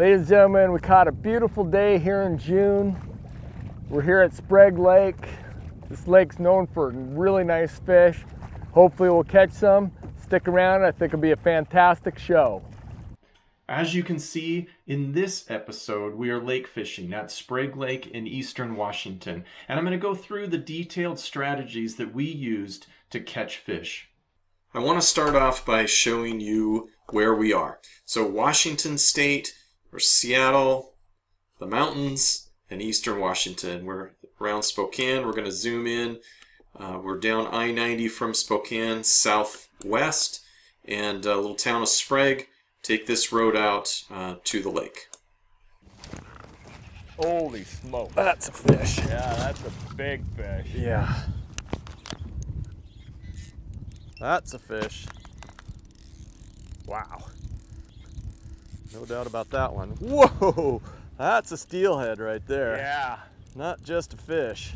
Ladies and gentlemen, we caught a beautiful day here in June. We're here at Sprague Lake. This lake's known for really nice fish. Hopefully we'll catch some. Stick around, I think it'll be a fantastic show. As you can see, in this episode, we are lake fishing at Sprague Lake in eastern Washington. And I'm going to go through the detailed strategies that we used to catch fish. I want to start off by showing you where we are. So Washington State, or Seattle, the mountains, and eastern Washington. We're around Spokane. We're going to zoom in. We're down I-90 from Spokane southwest, and a little town of Sprague. Take this road out to the lake. Holy smoke. That's a fish. Yeah, that's a big fish. Yeah. That's a fish. Wow. No doubt about that one. Whoa! That's a steelhead right there. Yeah. Not just a fish.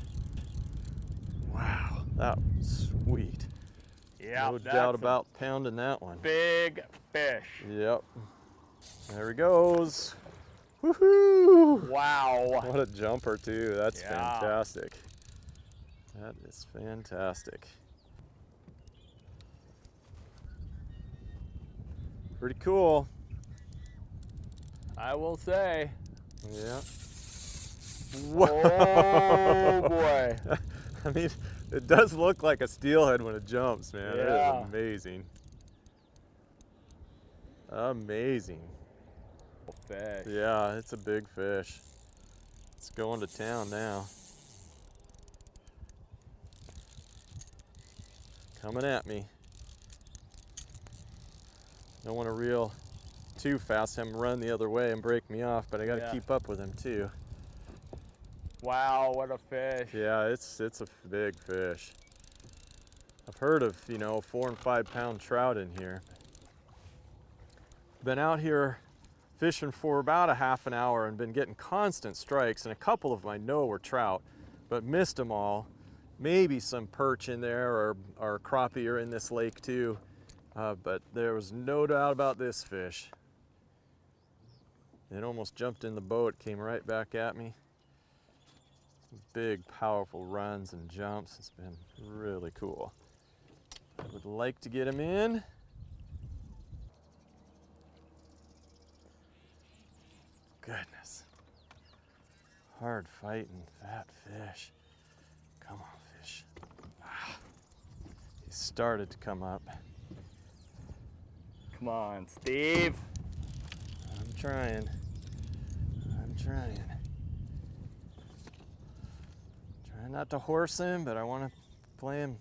Wow, that was sweet. Yeah, no doubt about pounding that one. Big fish. Yep. There he goes. Woohoo! Wow. What a jumper too. That's fantastic. That is fantastic. Pretty cool. I will say. Yeah. Oh boy. I mean, it does look like a steelhead when it jumps, man. Yeah. It is amazing. Amazing. Fish. Yeah, it's a big fish. It's going to town now. Coming at me. Don't want to reel too fast, him run the other way and break me off, but I got to keep up with him too. Wow, what a fish. Yeah, it's a big fish. I've heard of, 4 and 5 pound trout in here. Been out here fishing for about a half an hour and been getting constant strikes, and a couple of them I know were trout, but missed them all. Maybe some perch in there or crappie are in this lake too, but there was no doubt about this fish. It almost jumped in the boat, came right back at me. Big, powerful runs and jumps. It's been really cool. I would like to get him in. Goodness. Hard fighting, fat fish. Come on, fish. Ah. He started to come up. Come on, Steve. I'm trying. Trying not to horse him, but I want to play him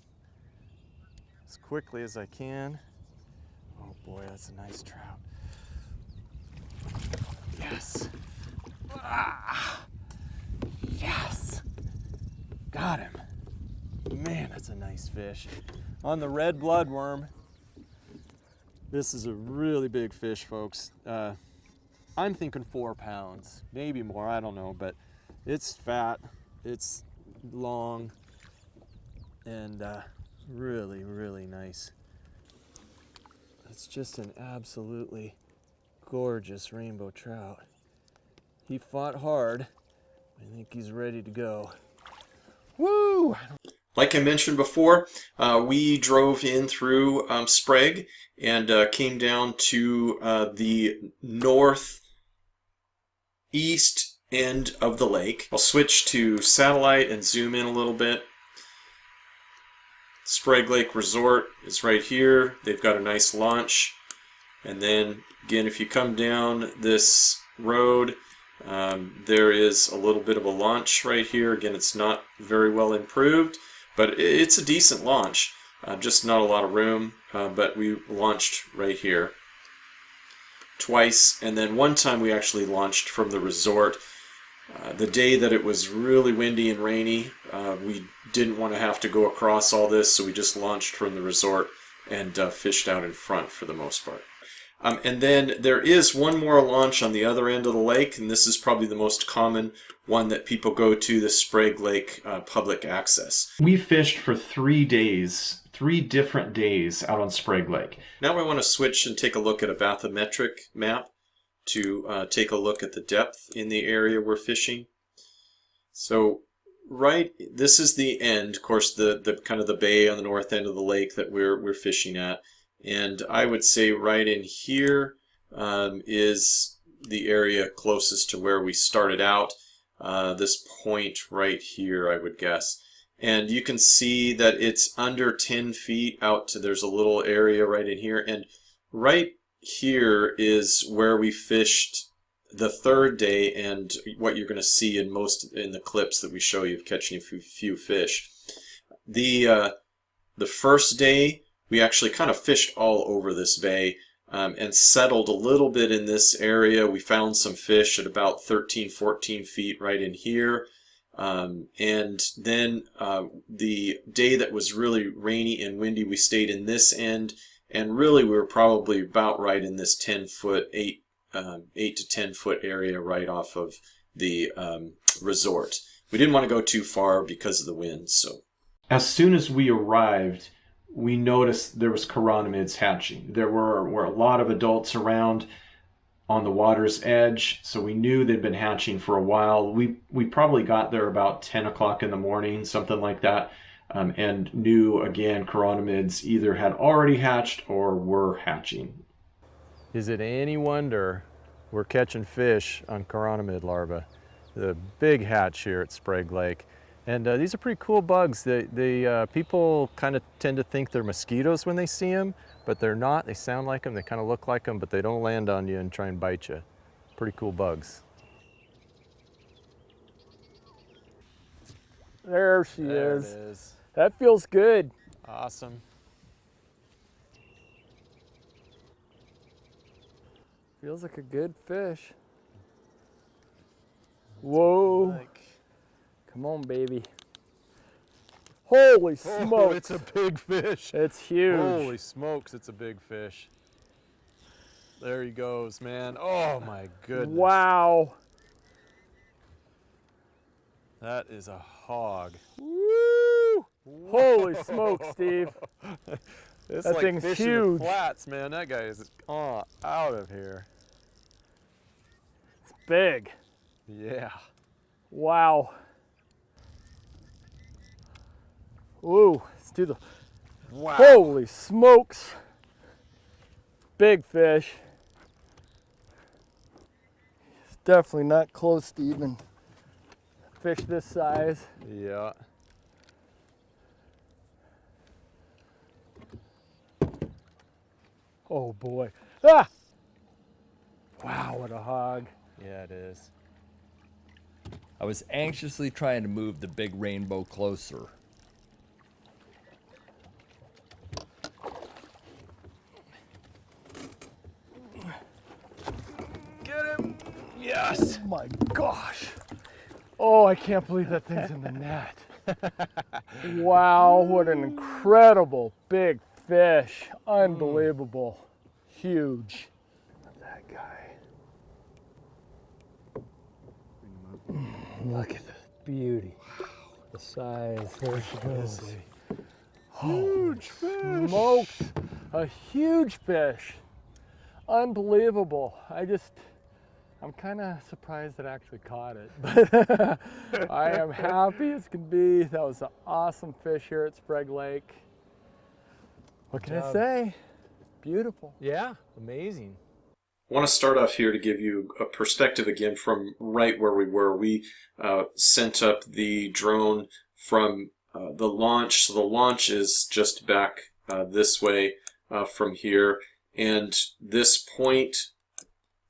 as quickly as I can. Oh boy, that's a nice trout. Yes. Ah, yes. Got him. Man, that's a nice fish. On the red bloodworm. This is a really big fish, folks. I'm thinking 4 pounds, maybe more, I don't know, but it's fat, it's long, and really, really nice. It's just an absolutely gorgeous rainbow trout. He fought hard. I think he's ready to go. Woo! Like I mentioned before, we drove in through Sprague and came down to the northeast end of the lake. I'll switch to satellite and zoom in a little bit. Sprague Lake Resort is right here. They've got a nice launch. And then again, if you come down this road, there is a little bit of a launch right here. Again, it's not very well improved, but it's a decent launch. Just not a lot of room, but we launched right here twice, and then one time we actually launched from the resort. The day that it was really windy and rainy, we didn't want to have to go across all this, so we just launched from the resort and fished out in front for the most part. And then there is one more launch on the other end of the lake, and this is probably the most common one that people go to, the Sprague Lake public access. We fished for 3 days, 3 different days out on Sprague Lake. Now I want to switch and take a look at a bathymetric map to take a look at the depth in the area we're fishing. So this is the end, of course, the kind of the bay on the north end of the lake that we're fishing at, and I would say right in here is the area closest to where we started out. This point right here, I would guess. And you can see that it's under 10 feet out to, there's a little area right in here, and right here is where we fished the third day, and what you're going to see in the clips that we show you of catching a few fish. The first day we actually kind of fished all over this bay and settled a little bit in this area. We found some fish at about 13-14 feet right in here, and then the day that was really rainy and windy, we stayed in this end, and really we were probably about right in this 10-foot, 8 to 10 foot area right off of the resort. We didn't want to go too far because of the wind. So, as soon as we arrived, we noticed there was chironomids hatching. There were a lot of adults around on the water's edge, so we knew they'd been hatching for a while. We probably got there about 10 o'clock in the morning, something like that, and knew again chironomids either had already hatched or were hatching. Is it any wonder we're catching fish on chironomid larvae? The big hatch here at Sprague Lake. And these are pretty cool bugs. People kind of tend to think they're mosquitoes when they see them, but they're not. They sound like them, they kind of look like them, but they don't land on you and try and bite you. Pretty cool bugs. There she There is. it is. That feels good. Awesome. Feels like a good fish. Whoa. Come on, baby. Holy smokes. Oh, it's a big fish. It's huge. Holy smokes, it's a big fish. There he goes, man. Oh my goodness. Wow. That is a hog. Woo! Holy smokes, Steve. It's That like thing's fishing huge. the flats, man. That guy is out of here. It's big. Yeah. Wow. Ooh, let's do the. Wow. Holy smokes. Big fish. It's definitely not close to even fish this size. Yeah. Oh boy. Ah! Wow, what a hog. Yeah, it is. I was anxiously trying to move the big rainbow closer. Get him! Yes! Oh my gosh. Oh, I can't believe that thing's in the net. Wow, what an incredible big fish. Unbelievable. Huge. That guy. Look at the beauty. The size. There she goes. Huge fish! Smokes. A huge fish. Unbelievable. I'm kind of surprised that I actually caught it. But I am happy as can be. That was an awesome fish here at Sprague Lake. What can I say? Beautiful. Yeah, amazing. I want to start off here to give you a perspective again from right where we were. We sent up the drone from the launch. So the launch is just back this way from here. And this point,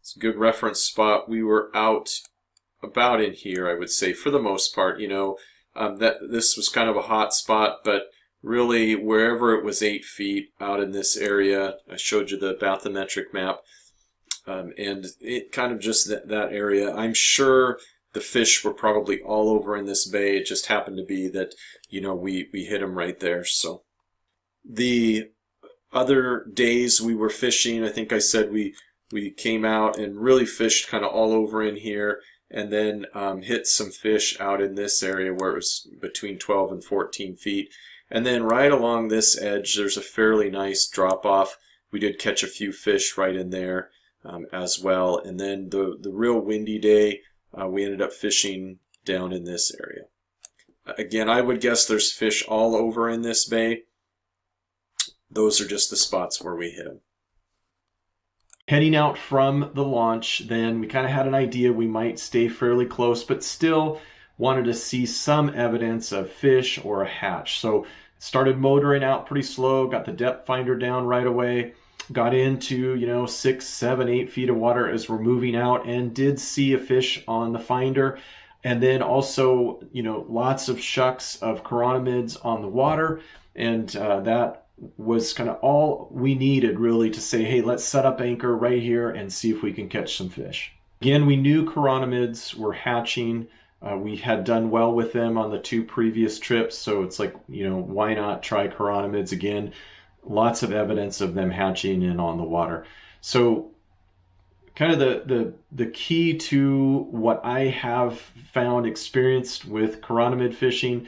it's a good reference spot. We were out about in here, I would say, for the most part. You know, that this was kind of a hot spot, but really wherever it was 8 feet out in this area, I showed you the bathymetric map, and it kind of just that area. I'm sure the fish were probably all over in this bay. It just happened to be that, you know, we hit them right there. So the other days we were fishing, I think I said we came out and really fished kind of all over in here, and then hit some fish out in this area where it was between 12 and 14 feet. And then right along this edge, there's a fairly nice drop off. We did catch a few fish right in there. as well. And then the real windy day, we ended up fishing down in this area. Again, I would guess there's fish all over in this bay. Those are just the spots where we hit them. Heading out from the launch, then we kind of had an idea we might stay fairly close, but still wanted to see some evidence of fish or a hatch. So started motoring out pretty slow, got the depth finder down right away, got into 6, 7, 8 feet of water as we're moving out, and did see a fish on the finder. And then also lots of shucks of chironomids on the water, and that was kind of all we needed really to say, hey, let's set up anchor right here and see if we can catch some fish. Again, we knew chironomids were hatching. We had done well with them on the 2 previous trips, so it's like, why not try chironomids again? Lots of evidence of them hatching in on the water. So kind of the key to what I have found experienced with chironomid fishing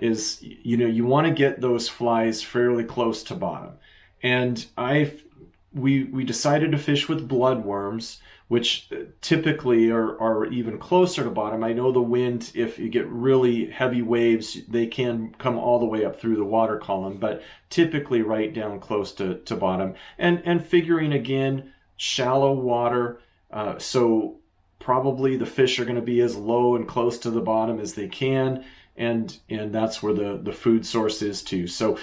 is you want to get those flies fairly close to bottom. And we decided to fish with bloodworms, which typically are even closer to bottom. I know the wind, if you get really heavy waves, they can come all the way up through the water column, but typically right down close to bottom. And figuring again, shallow water, so probably the fish are going to be as low and close to the bottom as they can. And that's where the food source is too. So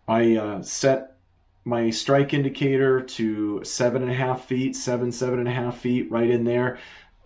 I set my strike indicator to 7.5 feet, 7.5 feet, right in there.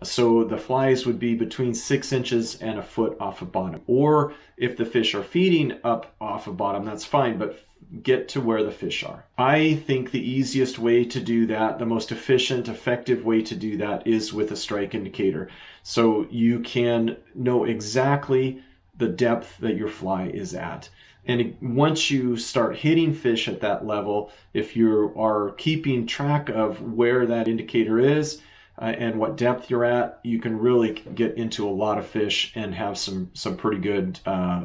So the flies would be between 6 inches and a foot off of bottom. Or if the fish are feeding up off of bottom, that's fine, but get to where the fish are. I think the easiest way to do that, the most efficient, effective way to do that is with a strike indicator. So you can know exactly the depth that your fly is at. And once you start hitting fish at that level, if you are keeping track of where that indicator is and what depth you're at, you can really get into a lot of fish and have some pretty good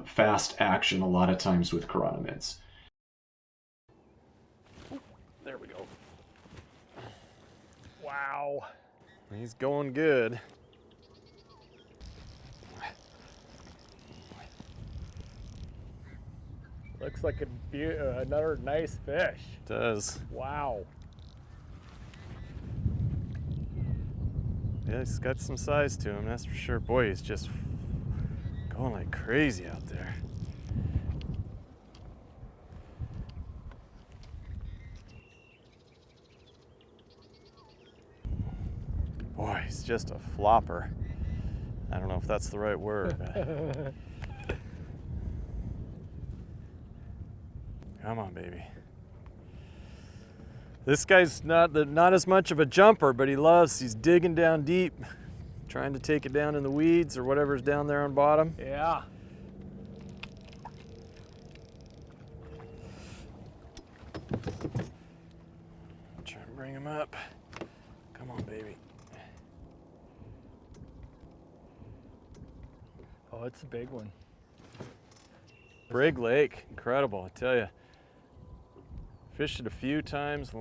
fast action a lot of times with chironomids. There we go. Wow. He's going good. Looks like another nice fish. It does. Wow. Yeah, he's got some size to him, that's for sure. Boy, he's just going like crazy out there. Boy, he's just a flopper. I don't know if that's the right word, but... Come on, baby. This guy's not as much of a jumper, but he's digging down deep, trying to take it down in the weeds or whatever's down there on bottom. Yeah. Try and bring him up. Come on, baby. Oh, it's a big one. Sprague Lake, incredible, I tell you. Fished it a few times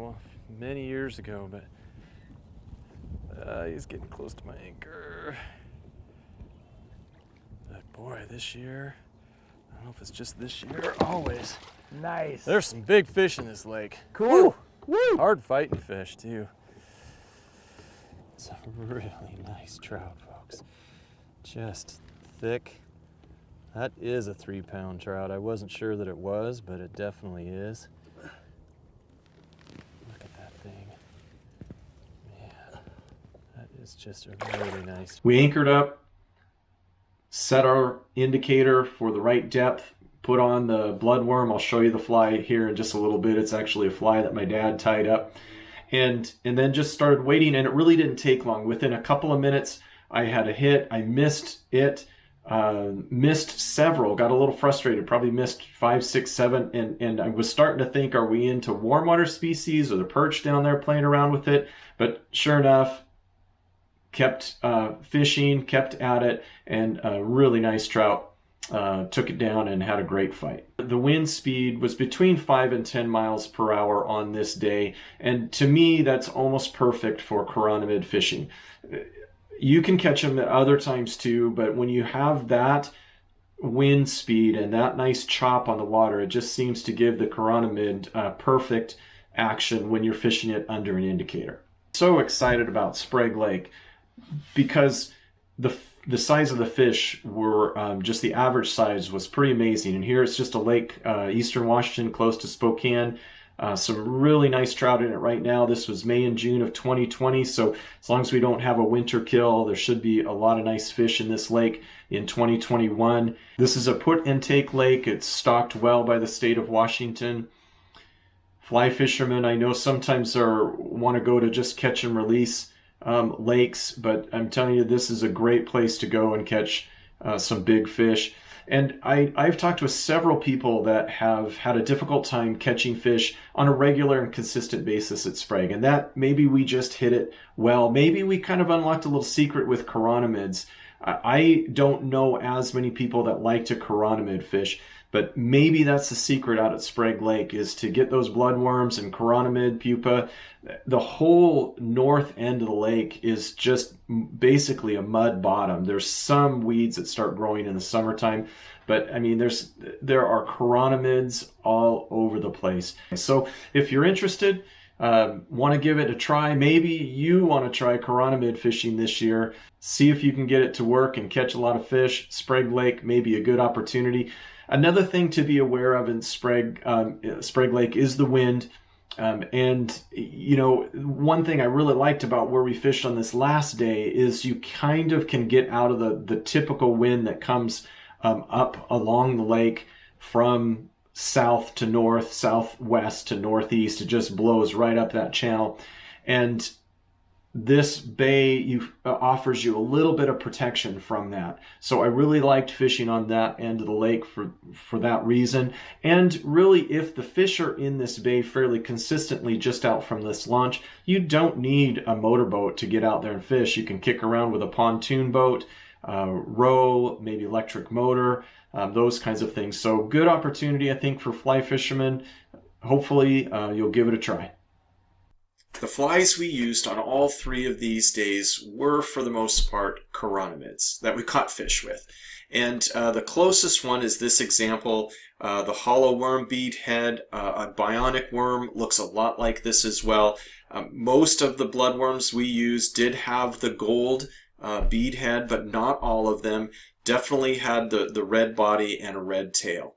many years ago, but he's getting close to my anchor. But boy, this year, I don't know if it's just this year, always. Nice. There's some big fish in this lake. Cool. Woo. Hard fighting fish too. It's a really nice trout, folks. Just thick. That is a 3-pound trout. I wasn't sure that it was, but it definitely is. Look at that thing. Man, that is just a really nice. We anchored up, set our indicator for the right depth, put on the bloodworm. I'll show you the fly here in just a little bit. It's actually a fly that my dad tied up. And then just started waiting, and it really didn't take long. Within a couple of minutes, I had a hit. I missed it. Missed several, got a little frustrated, probably missed 5, 6, 7, and I was starting to think, are we into warm water species or the perch down there playing around with it? But sure enough, kept fishing, kept at it, and a really nice trout. took it down and had a great fight. The wind speed was between 5 and 10 miles per hour on this day, and to me that's almost perfect for chironomid fishing. You can catch them at other times too, but when you have that wind speed and that nice chop on the water, it just seems to give the chironomid perfect action when you're fishing it under an indicator. So excited about Sprague Lake because the size of the fish were just the average size was pretty amazing. And here it's just a lake, eastern Washington, close to Spokane. Some really nice trout in it right now. This was May and June of 2020, so as long as we don't have a winter kill, there should be a lot of nice fish in this lake in 2021. This is a put and take lake. It's stocked well by the state of Washington. Fly fishermen, I know sometimes want to go to just catch and release lakes, but I'm telling you, this is a great place to go and catch some big fish. And I've talked with several people that have had a difficult time catching fish on a regular and consistent basis at Sprague. And that maybe we just hit it well. Maybe we kind of unlocked a little secret with chironomids. I don't know as many people that like to chironomid fish, but maybe that's the secret out at Sprague Lake, is to get those bloodworms and chironomid, pupa. The whole north end of the lake is just basically a mud bottom. There's some weeds that start growing in the summertime, but I mean, there are chironomids all over the place. So if you're interested, want to give it a try, maybe you want to try chironomid fishing this year, see if you can get it to work and catch a lot of fish. Sprague Lake may be a good opportunity. Another thing to be aware of in Sprague Lake is the wind. And, you know, one thing I really liked about where we fished on this last day is you kind of can get out of the typical wind that comes up along the lake from south to north, southwest to northeast. It just blows right up that channel. And this bay offers you a little bit of protection from that. So I really liked fishing on that end of the lake for that reason. And really, if the fish are in this bay fairly consistently just out from this launch, you don't need a motorboat to get out there and fish. You can kick around with a pontoon boat, row, maybe electric motor, those kinds of things. So good opportunity, I think, for fly fishermen. Hopefully you'll give it a try. The flies we used on all three of these days were, for the most part, chironomids that we caught fish with. And the closest one is this example, the hollow worm bead head. A bionic worm looks a lot like this as well. Most of the bloodworms we used did have the gold bead head, but not all of them. Definitely had the red body and a red tail.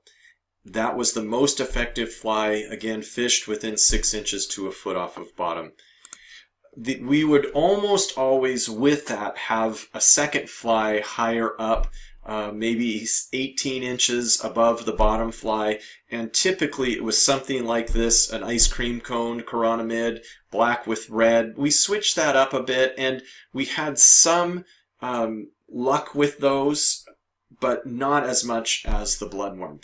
That was the most effective fly, again, fished within 6 inches to a foot off of bottom. We would almost always, with that, have a second fly higher up, maybe 18 inches above the bottom fly, and typically it was something like this, an ice cream cone chironomid, black with red. We switched that up a bit, and we had some luck with those, but not as much as the bloodworm.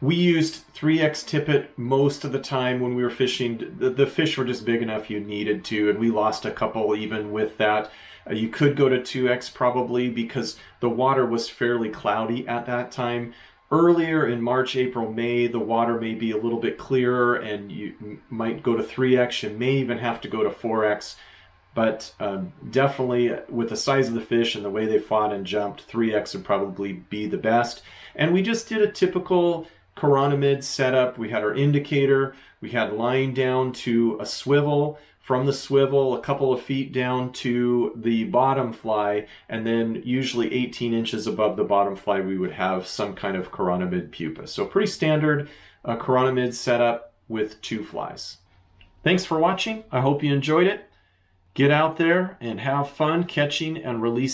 We used 3X tippet most of the time when we were fishing. The fish were just big enough you needed to, and we lost a couple even with that. You could go to 2X probably because the water was fairly cloudy at that time. Earlier in March, April, May, the water may be a little bit clearer and you might go to 3X. You may even have to go to 4X. But definitely with the size of the fish and the way they fought and jumped, 3X would probably be the best. And we just did a typical chironomid setup. We had our indicator, we had line down to a swivel, from the swivel a couple of feet down to the bottom fly, and then usually 18 inches above the bottom fly we would have some kind of chironomid pupa. So pretty standard chironomid setup with 2 flies. Thanks for watching. I hope you enjoyed it. Get out there and have fun catching and releasing